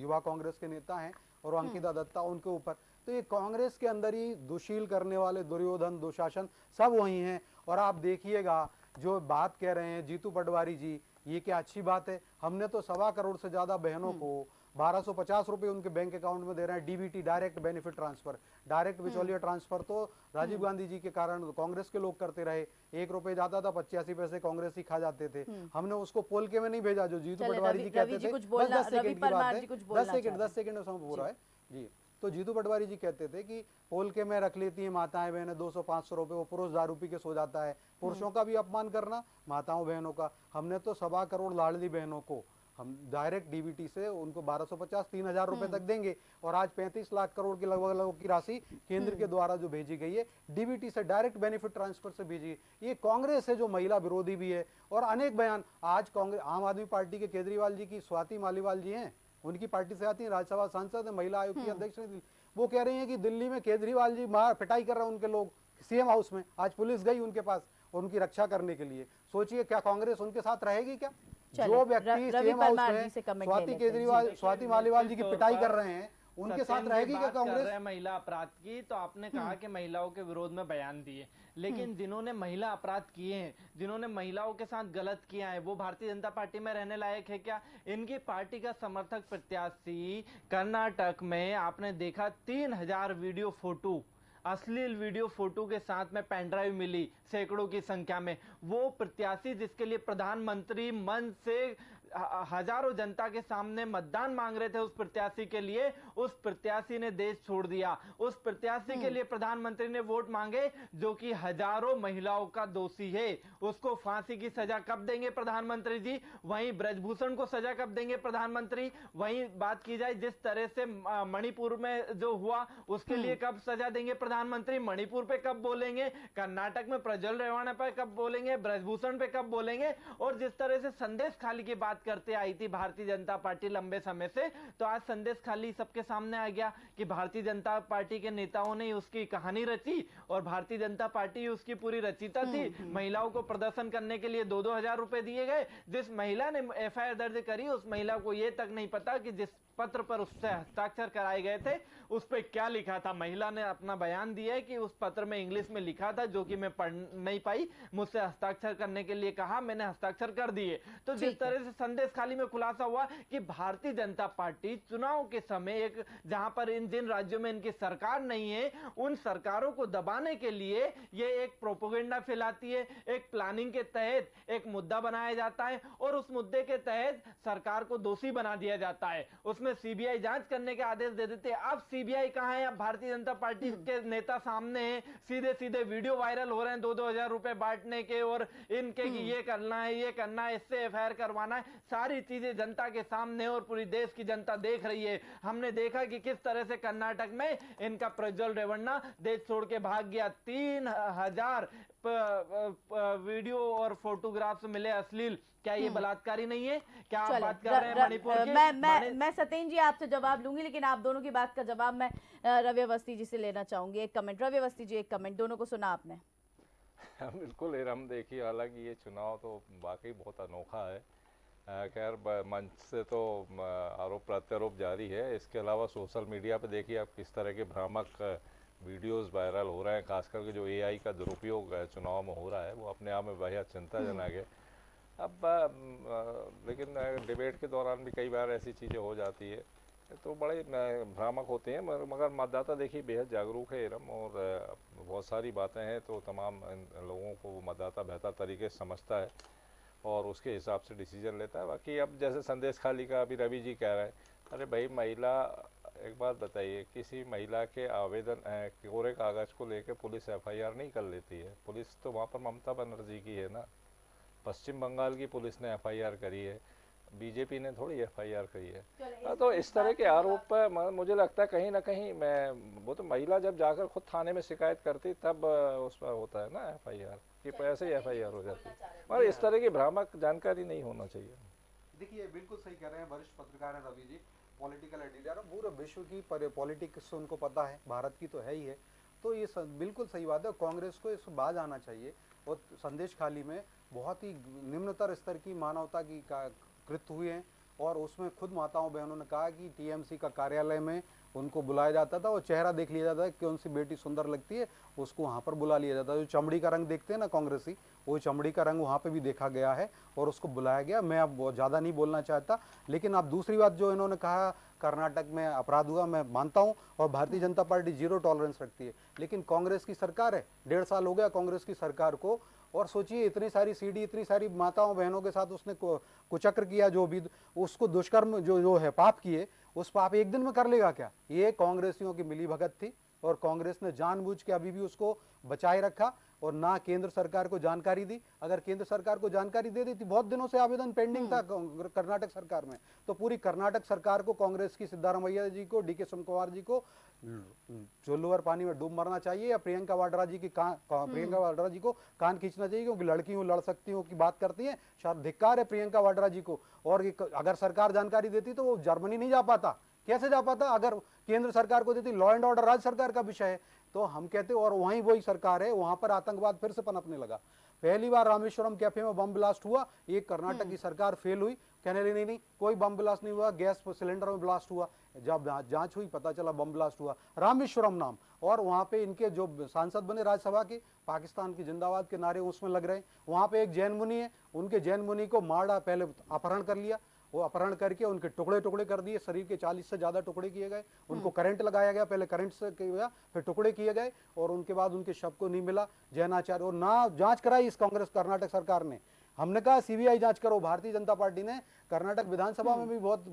युवा कांग्रेस के नेता हैं और अंकिता दत्ता उनके ऊपर, तो ये कांग्रेस के अंदर ही दुशील करने वाले दुर्योधन दुशासन सब वही हैं। और आप देखिएगा जो बात कह रहे हैं जीतू पटवारी जी, ये क्या अच्छी बात है। हमने तो 1.25 करोड़ से ज्यादा बहनों को 1250 रुपए उनके बैंक अकाउंट में दे रहे हैं। DBT, direct benefit transfer, direct बिचौलिया ट्रांसफर तो राजीव गांधी जी के कारण कांग्रेस के लोग करते रहे। 1 रुपए जाता था, 85 पैसे कांग्रेस ही खा जाते थे। हमने उसको पोलके में नहीं भेजा जो जीतू चलिए, पटवारी जी कहते थे। बस 10 सेकंड की बात है, 10 सेकंड में समय पूरा है जी। तो जीतू पटवारी जी कहते थे कि पोलके में रख लेती हैं माताएं बहनें 200-500 रुपए, वो पुरुष दारू पी के सो जाता है। पुरुषों का भी अपमान करना, माताओं बहनों का। हमने तो 1.25 करोड़ लाडली बहनों को हम डायरेक्ट डीबीटी से उनको 1250-3000 रुपए तक देंगे। और आज 35 लाख करोड़ के लगभग की राशि केंद्र के द्वारा जो भेजी गई है डीबीटी से, डायरेक्ट बेनिफिट ट्रांसफर से भेजी है। ये कांग्रेस है जो महिला विरोधी भी है। और अनेक बयान आज कांग्रेस, आम आदमी पार्टी के केजरीवाल जी की स्वाति मालीवाल जी हैं, उनकी पार्टी से आती है, राज्यसभा सांसद है, महिला आयोग की अध्यक्ष है। वो कह रही हैं कि दिल्ली में केजरीवाल जी मार पिटाई कर रहे हैं उनके लोग सीएम हाउस में। आज पुलिस गई उनके पास उनकी रक्षा करने के लिए। सोचिए क्या कांग्रेस उनके साथ रहेगी क्या? जो व्यक्ति सीएम हाउस में स्वाति केजरीवाल, स्वाति मालीवाल जी की पिटाई कर रहे हैं, उनके साथ रहेगी क्या कांग्रेस? महिला अपराध की तो आपने कहा कि महिलाओं के विरोध में बयान दिए, लेकिन जिन्होंने महिला अपराध किए हैं, जिन्होंने महिलाओं के साथ गलत किया है, वो भारतीय जनता पार्टी में रहने लायक है क्या? इनकी पार्टी का समर्थक प्रत्याशी कर्नाटक में आपने देखा 3000 वीडियो फोटो, अश्लील वीडियो फोटो के साथ में पेन ड्राइव मिली सैकड़ों की संख्या में। वो प्रत्याशी जिसके लिए प्रधानमंत्री मन से हजारों जनता के सामने मतदान मांग रहे थे, उस प्रत्याशी के लिए, उस प्रत्याशी ने देश छोड़ दिया। उस प्रत्याशी के लिए प्रधानमंत्री ने वोट मांगे जो कि हजारों महिलाओं का दोषी है। उसको फांसी की सजा कब देंगे प्रधानमंत्री जी? वहीं ब्रजभूषण को सजा कब देंगे प्रधानमंत्री? वहीं बात की जाए जिस तरह से मणिपुर में जो हुआ उसके लिए कब सजा देंगे प्रधानमंत्री? मणिपुर पे कब बोलेंगे? कर्नाटक में प्रज्वल रेवाना पे कब बोलेंगे? ब्रजभूषण पे कब बोलेंगे? और जिस तरह से संदेश खाली की बात करते आई थी भारतीय जनता पार्टी लंबे समय से, तो आज संदेश खाली सबके सामने आ गया कि भारतीय जनता पार्टी के नेताओं ने उसकी कहानी रची और भारतीय जनता पार्टी उसकी पूरी रचिता थी। महिलाओं को प्रदर्शन करने के लिए 2-2 हजार रुपए दिए गए। जिस महिला ने एफआईआर दर्ज करी उस महिला को यह तक नहीं पता कि जिस पत्र पर उससे हस्ताक्षर कराए गए थे उस पर क्या लिखा था। महिला ने अपना बयान दिया है कि उस पत्र में इंग्लिश में लिखा था जो कि मैं पढ़ नहीं पाई, मुझसे हस्ताक्षर करने के लिए कहा, मैंने हस्ताक्षर कर दिए। तो जिस तरह से संदेश खाली में खुलासा हुआ कि भारतीय जनता पार्टी चुनाव के समय एक जहां पर जिन राज्यों में इनकी सरकार नहीं है उन सरकारों को दबाने के लिए ये एक प्रोपेगेंडा फैलाती है। एक प्लानिंग के तहत एक मुद्दा बनाया जाता है और उस मुद्दे के तहत सरकार को दोषी बना दिया जाता है। उसमें सीबीआई जांच करने के आदेश दे देते हैं। अब सीबीआई कहां है? अब भारतीय जनता पार्टी के नेता सामने हैं, सीधे सीधे वीडियो वायरल हो रहे हैं 2-2 हजार रुपए बांटने के और इनके कि ये करना है, ये करना है, इससे एफआईआर करवाना है। सारी चीजें जनता के सामने और पूरी देश की जनता देख रही है। हमने देखा कि किस तरह से कर्नाटक में इनका प्रज्वल रेवन्ना देश छोड़ के भाग गया। 3000 वीडियो और फोटोग्राफ्स मिले अश्लील। क्या ये बलात्कारी नहीं है? क्या आप बात कर रहे हैं मणिपुर की? मैं सतेन जी आपसे जवाब लूंगी, लेकिन आप दोनों की बात का जवाब मैं रवि अवस्थी जी से लेना चाहूंगी। एक कमेंट रवि अवस्थी जी, एक कमेंट, दोनों को सुना आपने। बिल्कुल हम देखिए, हालांकि ये चुनाव तो वाकई बहुत अनोखा है। खैर मंच से तो आरोप प्रत्यारोप जारी है। इसके अलावा सोशल मीडिया पे देखिए आप किस तरह के भ्रामक वीडियोस वायरल हो रहे हैं। खासकर के जो एआई का दुरुपयोग चुनाव में हो रहा है वो अपने आप में बेहद चिंताजनक है। अब लेकिन डिबेट के दौरान भी कई बार ऐसी चीज़ें हो जाती है तो बड़े भ्रामक होते हैं। मगर मतदाता देखिए बेहद जागरूक है इरम, और बहुत सारी बातें हैं तो तमाम लोगों को वो मतदाता बेहतर तरीके से समझता है और उसके हिसाब से डिसीजन लेता है। बाकी अब जैसे संदेश खाली का अभी रवि जी कह रहे हैं, अरे भाई महिला, एक बात बताइए, किसी महिला के आवेदन कोरे कागज़ को लेकर पुलिस एफआईआर नहीं कर लेती है। पुलिस तो वहाँ पर ममता बनर्जी की है ना, पश्चिम बंगाल की पुलिस ने एफआईआर करी है, बीजेपी ने थोड़ी एफआईआर करी है। तो इस तरह के आरोप पर मुझे लगता है कहीं ना कहीं वो तो महिला जब जाकर खुद थाने में शिकायत करती तब उस पर होता है ना एफआईआर, कि ऐसे ही एफआईआर हो जाती है। और इस तरह की भ्रामक जानकारी नहीं होना चाहिए। देखिए बिल्कुल सही कह रहे हैं वरिष्ठ पत्रकार हैं रवि जी, पॉलिटिकल एडिटर, पूरे विश्व की पॉलिटिक्स उनको पता है, भारत की तो है ही है। तो ये बिल्कुल सही बात है, कांग्रेस को इस बाज आना चाहिए। और संदेश खाली में बहुत ही निम्नतर स्तर की मानवता की कृत्य हुए हैं और उसमें खुद माताओं बहनों ने कहा कि टीएमसी का कार्यालय में उनको बुलाया जाता था और चेहरा देख लिया जाता है कि कौन सी बेटी सुंदर लगती है, उसको वहाँ पर बुला लिया जाता है। जो चमड़ी का रंग देखते हैं ना कांग्रेसी, वो चमड़ी का रंग वहाँ पे भी देखा गया है और उसको बुलाया गया। मैं अब बहुत ज़्यादा नहीं बोलना चाहता, लेकिन अब दूसरी बात जो इन्होंने कहा कर्नाटक में अपराध हुआ, मैं मानता हूँ और Bharatiya Janata party zero tolerance रखती है, लेकिन कांग्रेस की सरकार है, 1.5 साल हो गया कांग्रेस की सरकार को, और सोचिए इतनी सारी सीडी, इतनी सारी माताओं बहनों के साथ उसने कुचक्र किया, जो भी उसको दुष्कर्म जो है पाप किए, उस पाप एक दिन में कर लेगा क्या? ये कांग्रेसियों की मिली भगत थी और कांग्रेस ने जानबूझ के अभी भी उसको बचाए रखा और ना केंद्र सरकार को जानकारी दी। अगर केंद्र सरकार को जानकारी दे दी थी, बहुत दिनों से आवेदन पेंडिंग था कर्नाटक सरकार में, तो पूरी कर्नाटक सरकार को, कांग्रेस की सिद्धारमैया जी को, डीके शिव कुमार जी को चोल्लूवर पानी में डूब मरना चाहिए, या प्रियंका वाड्रा जी की प्रियंका वाड्रा जी को कान खींचना चाहिए, क्योंकि लड़कियों लड़ सकती हूँ की बात करती है। शायद धिक्कार है प्रियंका वाड्रा जी को। और अगर सरकार जानकारी देती तो वो जर्मनी नहीं जा पाता। कैसे जा पाता? अगर केंद्र सरकार को देती। लॉ एंड ऑर्डर राज्य सरकार का विषय है, तो हम कहते, और वहीं वही सरकार है, वहां पर आतंकवाद फिर से पनपने लगा। पहली बार रामेश्वरम कैफे में बम ब्लास्ट हुआ, एक कर्नाटक की सरकार फेल हुई, कहने लगी नहीं कोई बम ब्लास्ट नहीं हुआ, गैस सिलेंडर में ब्लास्ट हुआ। जब जांच हुई पता चला बम ब्लास्ट हुआ, रामेश्वरम नाम। और वहां पे इनके जो सांसद बने राज्यसभा के, पाकिस्तान की जिंदाबाद के नारे उसमें लग रहे। वहां पे एक जैन मुनि है, उनके जैन मुनि को मारा, पहले अपहरण कर लिया, वो अपहरण करके उनके टुकड़े टुकड़े कर दिए, शरीर के 40 से ज्यादा टुकड़े किए गए, उनको करंट लगाया गया, पहले करंट से किया, फिर टुकड़े किए गए, और उनके बाद उनके शव को नहीं मिला। जैनाचार्य, और ना जांच कराई इस कांग्रेस कर्नाटक सरकार ने। हमने कहा सीबीआई जांच करो। भारतीय जनता पार्टी ने कर्नाटक विधानसभा में भी बहुत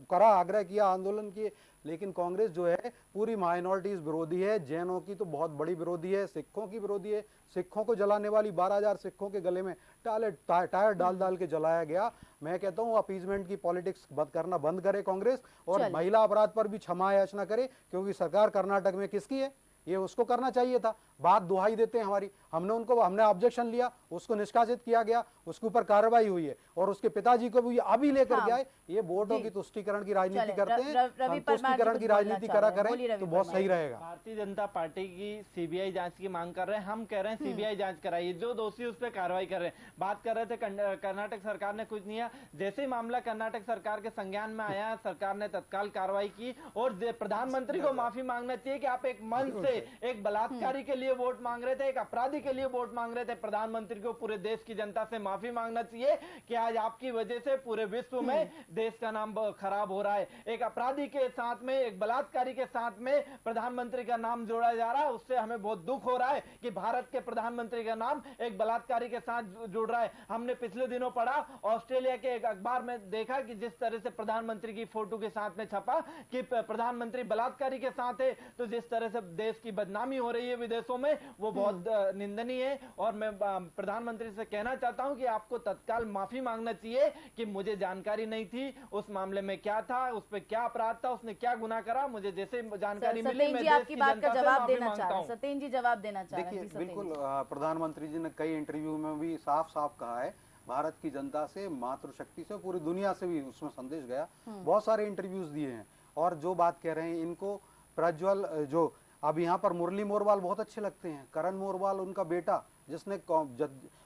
करा, आग्रह किया, आंदोलन किए, लेकिन कांग्रेस जो है पूरी माइनॉरिटीज विरोधी है। जैनों की तो बहुत बड़ी विरोधी है, सिखों की विरोधी है। सिखों को जलाने वाली 12,000 सिखों के गले में टायर डाल के जलाया गया। मैं कहता हूँ अपीजमेंट की पॉलिटिक्स करना बंद करे कांग्रेस, और महिला अपराध पर भी क्षमा याचना करे, क्योंकि सरकार कर्नाटक में किसकी है, ये उसको करना चाहिए था। बात दुहाई देते हैं हमारी, हमने ऑब्जेक्शन लिया, उसको निष्कासित किया गया, उसके ऊपर कार्रवाई हुई है, और उसके पिताजी को भी अभी लेकर के आए। ये वोटों की तुष्टीकरण की राजनीति करते हैं, संतुष्टीकरण की राजनीति करा करें तो बहुत सही रहेगा। भारतीय जनता पार्टी की सीबीआई जांच की मांग कर रहे हैं, हम कह रहे हैं सीबीआई जांच कराइए, जो दोषी उस पर कार्रवाई कर रहे हैं। बात कर रहे थे कर्नाटक सरकार ने कुछ नहीं किया, जैसे ही मामला कर्नाटक सरकार के संज्ञान में आया, सरकार ने तत्काल कार्रवाई की, और प्रधानमंत्री को माफी मांगना चाहिए कि आप एक मंच से एक बलात्कारी के लिए वोट मांग रहे थे, एक अपराधी के लिए वोट मांग रहे थे। प्रधानमंत्री को पूरे देश की जनता से माफी मांगना चाहिए कि आज आपकी वजह से पूरे विश्व में देश का नाम खराब हो रहा है। एक अपराधी के साथ में, एक बलात्कारी के साथ में प्रधानमंत्री का नाम जोड़ा जा रहा है, उससे हमें बहुत दुख हो रहा है कि भारत के प्रधानमंत्री का नाम एक बलात्कारी के साथ जुड़ रहा है। हमने पिछले दिनों पढ़ा, ऑस्ट्रेलिया के एक अखबार में देखा कि जिस तरह से प्रधानमंत्री की फोटो के साथ में छपा कि प्रधानमंत्री बलात्कारी के साथ है, तो जिस तरह से देश की बदनामी हो रही है विदेशों में, वो बहुत निंदनीय है। और मैं प्रधानमंत्री से कहना चाहता हूं कि आपको तत्काल माफी मांगना चाहिए कि मुझे जानकारी नहीं थी उस मामले में क्या था, उस पर क्या अपराध था, उसने क्या गुनाह करा, मुझे जैसे जानकारी मिली मैं आपकी बात का जवाब देना चाह रहे हैं। सत्येन जी जवाब देना चाह रहे हैं। देखिए, बिल्कुल प्रधानमंत्री जी ने कई इंटरव्यू में भी साफ साफ कहा है, भारत की जनता से, मातृशक्ति से, पूरी दुनिया से भी उसमें संदेश गया। बहुत सारे इंटरव्यूज दिए हैं, और जो बात कह रहे हैं, इनको प्रज्वल, जो अब यहाँ पर मुरली मोरवाल बहुत अच्छे लगते हैं, करण मोरवाल उनका बेटा, जिसने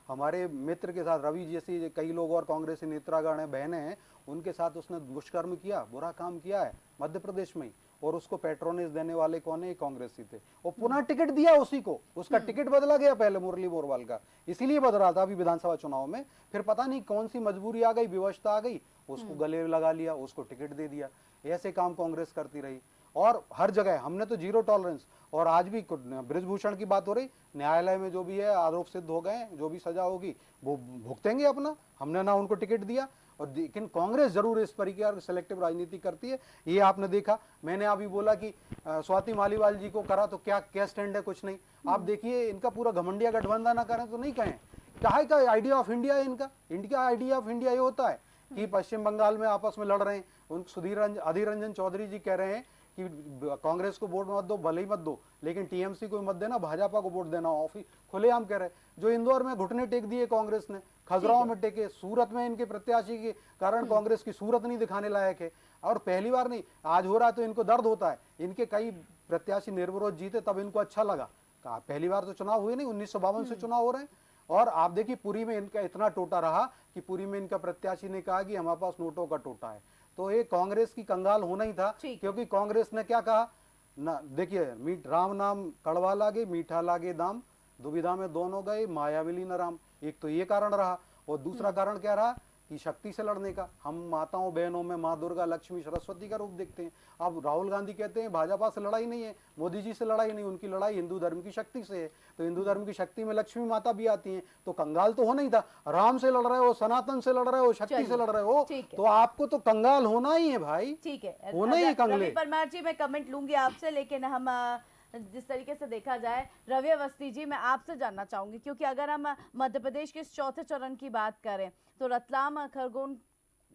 हमारे मित्र के साथ, रवि जैसी कई लोग और कांग्रेसी नेतागण हैं, बहनें हैं, उनके साथ उसने दुष्कर्म किया, बुरा काम किया है मध्य प्रदेश में ही, और उसको पेट्रोनेज देने वाले कौन है? कांग्रेसी थे, और पुनः टिकट दिया उसी को। उसका टिकट बदला गया पहले मुरली मोरवाल का, इसीलिए बदला था अभी विधानसभा चुनाव में। फिर पता नहीं कौन सी मजबूरी आ गई, व्यवस्था आ गई, उसको गले लगा लिया, उसको टिकट दे दिया। ऐसे काम कांग्रेस करती रही, और हर जगह हमने तो जीरो टॉलरेंस। और आज भी बृजभूषण की बात हो रही, न्यायालय में जो भी है आरोप सिद्ध हो गए, जो भी सजा होगी वो भुगतेंगे अपना। हमने ना उनको टिकट दिया, और लेकिन कांग्रेस जरूर इस प्रकार सेलेक्टिव राजनीति करती है। ये आपने देखा, मैंने अभी बोला कि स्वाति मालीवाल जी को करा तो क्या स्टैंड है? कुछ नहीं। आप देखिए, इनका पूरा घमंडिया गठबंधन ना करें तो नहीं कहें, काहे का आइडिया ऑफ इंडिया है इनका। इंडिया आइडिया ऑफ इंडिया ये होता है कि पश्चिम बंगाल में आपस में लड़ रहे हैं, उन अधीर रंजन चौधरी जी कह रहे हैं कि कांग्रेस को वोट मत दो, भले ही मत दो, लेकिन टीएमसी को मत देना, भाजपा को वोट देना। ऑफिस खुलेआम कह रहे हैं। जो इंदौर में घुटने टेक दिए कांग्रेस ने, खजुराहो में टेके, सूरत में इनके प्रत्याशी के कारण कांग्रेस की सूरत नहीं दिखाने लायक है। और पहली बार नहीं, आज हो रहा है तो इनको दर्द होता है। इनके कई प्रत्याशी निर्विरोध जीते, तब इनको अच्छा लगा। पहली बार तो चुनाव हुए नहीं, 1952 से चुनाव हो रहे हैं। और आप देखिए पुरी में इनका इतना टोटा रहा कि पुरी में इनका प्रत्याशी ने कहा कि हमारे पास नोटों का टोटा है। तो ये कांग्रेस की कंगाल होना ही था, क्योंकि कांग्रेस ने क्या कहा ना, देखिए मीठ राम नाम कड़वा लागे मीठा लागे दाम, दुविधा में दोनों गए मायाविली न राम। एक तो ये कारण रहा, और दूसरा कारण क्या रहा कि शक्ति से लड़ने का। हम माताओं बहनों में माँ दुर्गा लक्ष्मी सरस्वती का रूप देखते हैं। अब राहुल गांधी कहते हैं भाजपा से लड़ाई नहीं है, मोदी जी से लड़ाई नहीं, उनकी लड़ाई हिंदू धर्म की शक्ति से है। तो हिंदू धर्म की शक्ति में लक्ष्मी माता भी आती हैं, तो कंगाल तो होना ही था। राम से लड़ रहे हो, सनातन से लड़ रहे हो, शक्ति से लड़ रहे हो, तो आपको तो कंगाल होना ही है भाई, ठीक है, होना ही है कंगले। रवि परमार जी मैं कमेंट लूंगी आपसे, लेकिन हम जिस तरीके से देखा जाए, रवि अवस्थी जी मैं आपसे जानना चाहूंगी, क्योंकि अगर हम मध्य प्रदेश के इस चौथे चरण की बात करें तो रतलाम खरगोन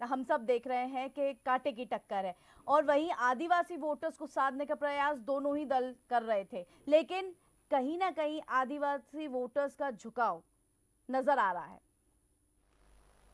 हम सब देख रहे हैं कि कांटे की टक्कर है, और वहीं आदिवासी वोटर्स को साधने का प्रयास दोनों ही दल कर रहे थे, लेकिन कहीं ना कहीं आदिवासी वोटर्स का झुकाव नजर आ रहा है।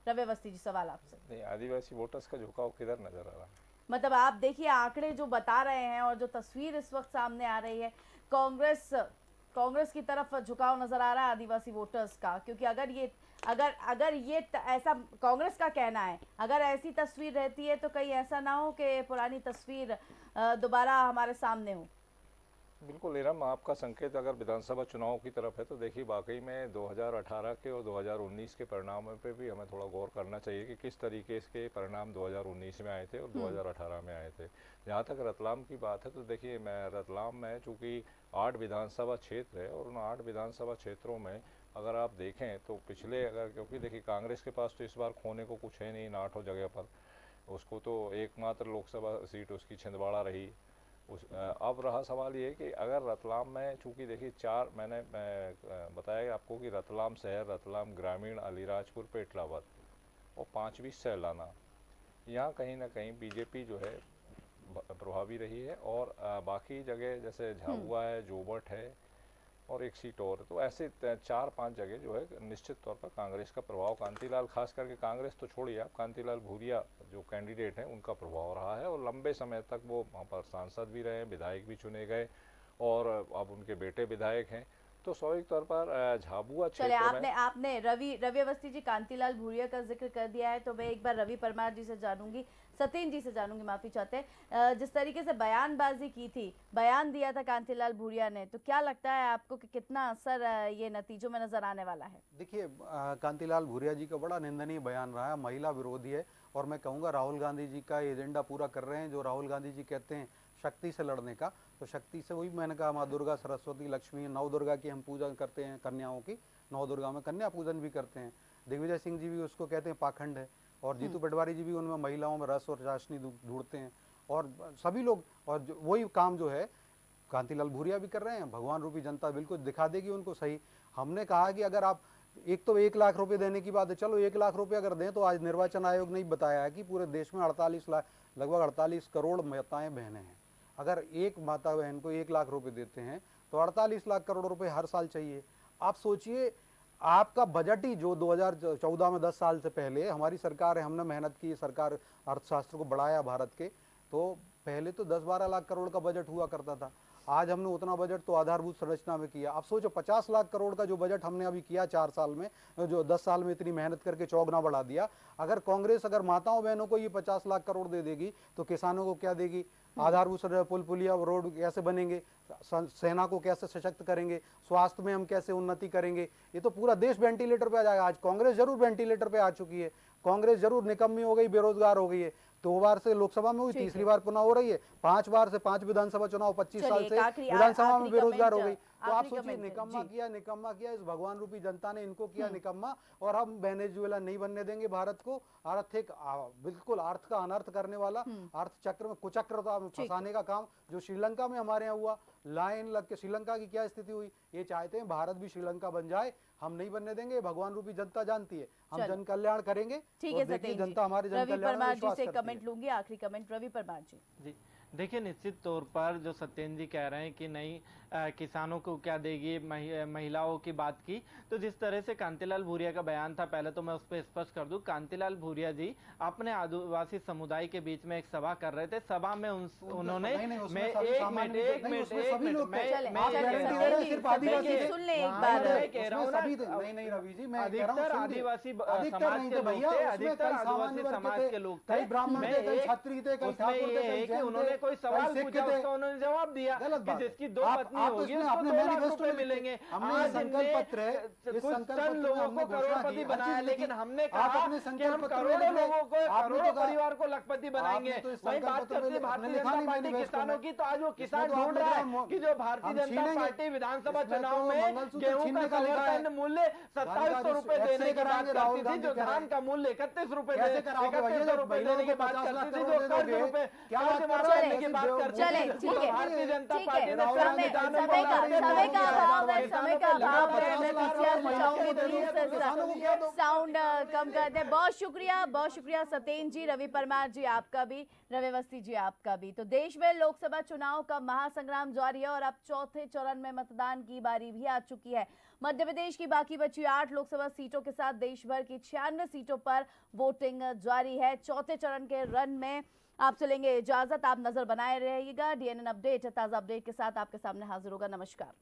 रवि अवस्थी जी सवाल आपसे। नहीं, आदिवासी वोटर्स का झुकाव किधर नजर आ रहा है? मतलब आप देखिए आंकड़े जो बता रहे हैं और जो तस्वीर इस वक्त सामने आ रही है, कांग्रेस की तरफ झुकाव नजर आ रहा है आदिवासी वोटर्स का, क्योंकि अगर ये ऐसा कांग्रेस का कहना है, अगर ऐसी तस्वीर रहती है तो कहीं ऐसा ना हो कि पुरानी तस्वीर दोबारा हमारे सामने हो। बिल्कुल इरम, आपका संकेत अगर विधानसभा चुनाव की तरफ है तो देखिए वाकई में 2018 के और 2019 के परिणामों पे भी हमें थोड़ा गौर करना चाहिए कि किस तरीके के परिणाम 2019 में आए थे और 2018 में आए थे। जहाँ तक रतलाम की बात है तो देखिए मैं रतलाम में चूँकि 8 विधानसभा क्षेत्र है, और उन 8 विधानसभा क्षेत्रों में अगर आप देखें तो पिछले क्योंकि देखिए कांग्रेस के पास तो इस बार खोने को कुछ है नहीं इन 8 जगह पर, उसको तो एकमात्र लोकसभा सीट उसकी छिंदवाड़ा रही। अब रहा सवाल ये कि अगर रतलाम में चूँकि देखिए मैंने बताया आपको कि रतलाम शहर, रतलाम ग्रामीण, अलीराजपुर, पेटलावद और 5वीं सैलाना, यहाँ कहीं ना कहीं बीजेपी जो है प्रभावी रही है, और बाकी जगह जैसे झाबुआ है, जोबट है और एक सीट और, तो ऐसे 4-5 जगह जो है निश्चित तौर पर कांग्रेस का प्रभाव, कांतिलाल खास करके कांग्रेस तो छोड़िए आप, कांतिलाल भूरिया जो कैंडिडेट हैं उनका प्रभाव रहा है, और लंबे समय तक वो वहाँ पर सांसद भी रहे, विधायक भी चुने गए, और अब उनके बेटे विधायक हैं। तो स्वाभाविक तौर पर झाबुआ क्षेत्र में आपने रवि अवस्थी जी कांतिलाल भूरिया का जिक्र कर दिया है, तो मैं एक बार रवि परमार जी से जानूंगी, सत्येंद्र जी से जानूंगी, माफी चाहते हैं। जिस तरीके से बयानबाजी की थी, बयान दिया था कांतिलाल भूरिया ने, तो क्या लगता है आपको कि कितना असर ये नतीजों में नजर आने वाला है? देखिए कांतिलाल भूरिया जी का बड़ा निंदनीय बयान रहा है, महिला विरोधी है, और मैं कहूँगा राहुल गांधी जी का एजेंडा पूरा कर रहे हैं। जो राहुल गांधी जी कहते हैं शक्ति से लड़ने का, तो शक्ति से वही मैंने कहा माँ दुर्गा, सरस्वती, लक्ष्मी, नौ दुर्गा की हम पूजा करते हैं, कन्याओं की, 9 दुर्गा में कन्या पूजन भी करते हैं। दिग्विजय सिंह जी भी उसको कहते हैं पाखंड है, और जीतू पटवारी जी भी उनमें महिलाओं में रस और चाशनी ढूंढते हैं, और सभी लोग, और वही काम जो है कांतिलाल भूरिया भी कर रहे हैं। भगवान रूपी जनता बिल्कुल दिखा देगी उनको सही। हमने कहा कि अगर आप एक तो 1 लाख रुपए देने की बात है, चलो 1 लाख रुपए अगर दें, तो आज निर्वाचन आयोग ने बताया है कि पूरे देश में 48 लाख, लगभग 48 करोड़ माताएं बहनें हैं। अगर एक माता बहन को 1 लाख रुपए देते हैं तो 48 लाख करोड़ रुपए हर साल चाहिए। आप सोचिए, आपका बजट ही जो 2014 में 10 साल से पहले हमारी सरकार है, हमने मेहनत की, सरकार अर्थशास्त्र को बढ़ाया भारत के, तो पहले तो 10-12 लाख करोड़ का बजट हुआ करता था। आज हमने उतना बजट तो आधारभूत संरचना में किया। आप सोचो 50 लाख करोड़ का जो बजट हमने अभी किया 4 साल में, जो 10 साल में इतनी मेहनत करके चौगुना बढ़ा दिया। अगर कांग्रेस अगर माताओं बहनों को ये 50 लाख करोड़ दे देगी तो किसानों को क्या देगी? आधारभूत पुल पुलिया रोड कैसे बनेंगे, सेना को कैसे सशक्त करेंगे, स्वास्थ्य में हम कैसे उन्नति करेंगे? ये तो पूरा देश वेंटिलेटर पे आ जाएगा। आज कांग्रेस जरूर वेंटिलेटर पे आ चुकी है, कांग्रेस जरूर निकम्मी हो गई, बेरोजगार हो गई है। 2 बार से लोकसभा में हुई, तीसरी बार पुनः हो रही है, 5 बार से 5 विधानसभा चुनाव, 25 साल से विधानसभा में बेरोजगार हो गई। तो आप सोचिए, निकम्मा किया इस भगवान रूपी जनता ने, इनको किया निकम्मा। और हम वेनेजुएला नहीं बनने देंगे भारत को। आर्थिक बिल्कुल अर्थ का अनर्थ करने वाला, अर्थ चक्र में कुचक्रता में फंसाने का काम जो श्रीलंका में हमारे यहाँ हुआ, लाइन लग के श्रीलंका की क्या स्थिति हुई। ये चाहते हैं भारत भी श्रीलंका बन जाए, हम नहीं बनने देंगे। भगवान रूपी जनता जानती है, हम जन कल्याण करेंगे। ठीक है, देखिए जनता हमारे जन रवि कल्याण में परमार जी विश्वास से करती है। कमेंट लूंगी, आखिरी कमेंट रवि परमार जी। जी देखिए, निश्चित तौर पर जो सत्येंद्र जी कह रहे हैं कि नहीं किसानों को क्या देगी, महिलाओं की बात की, तो जिस तरह से कांतिलाल भूरिया का बयान था, पहले तो मैं उस पर स्पष्ट कर दूं, कांतिलाल भूरिया जी अपने आदिवासी समुदाय के बीच में एक सभा कर रहे थे। सभा में उन्होंने सुन ले एक बार। अधिकतर आदिवासी समाज के लोग थे, अधिकतर आदिवासी समाज के लोग थे। उसमें ये है कि उन्होंने कोई सवाल पूछा, उसका उन्होंने जवाब दिया कि जिसकी दो पत्नी होगी उसको 2 लाख रुपए मिलेंगे। आज कुछ चंद लोगों को करोड़पति बनाया, लेकिन हमने कहा कि हम करोड़ों लोगों को, करोड़ों परिवार को लखपति बनाएंगे। वही बात करती भारतीय जनता पार्टी किसानों की, तो आज वो किसान ढूंढ रहा है कि जो भारतीय जनता पार्टी विधानसभा चुनाव में गेहूं का समर्थन मूल्य 2700 रुपए देने की बात करती थी, जो धान का मूल्य 31 रुपए देने की बात करती थी, जो कर्ज रुपए कर्ज माफ करने की बात करती थी, तो भारतीय जनता पार्टी ने समय का अभाव है, समय का अभाव है। मैं पीसीआर से चाहूंगी प्लीज साउंड कम कर दे। बहुत शुक्रिया सत्येंद्र जी, रवि परमार जी आपका भी, रवि अवस्थी जी आपका भी। तो देश में लोकसभा चुनाव का महासंग्राम जारी है और अब चौथे चरण में मतदान की बारी भी आ चुकी है। मध्य प्रदेश की बाकी बची 8 लोकसभा सीटों के साथ देश भर की 96 सीटों पर वोटिंग जारी है। चौथे चरण के रन में आपसे लेंगे इजाजत। आप नजर बनाए रहिएगा। डीएनएन अपडेट ताजा अपडेट के साथ आपके सामने हाजिर होगा। नमस्कार।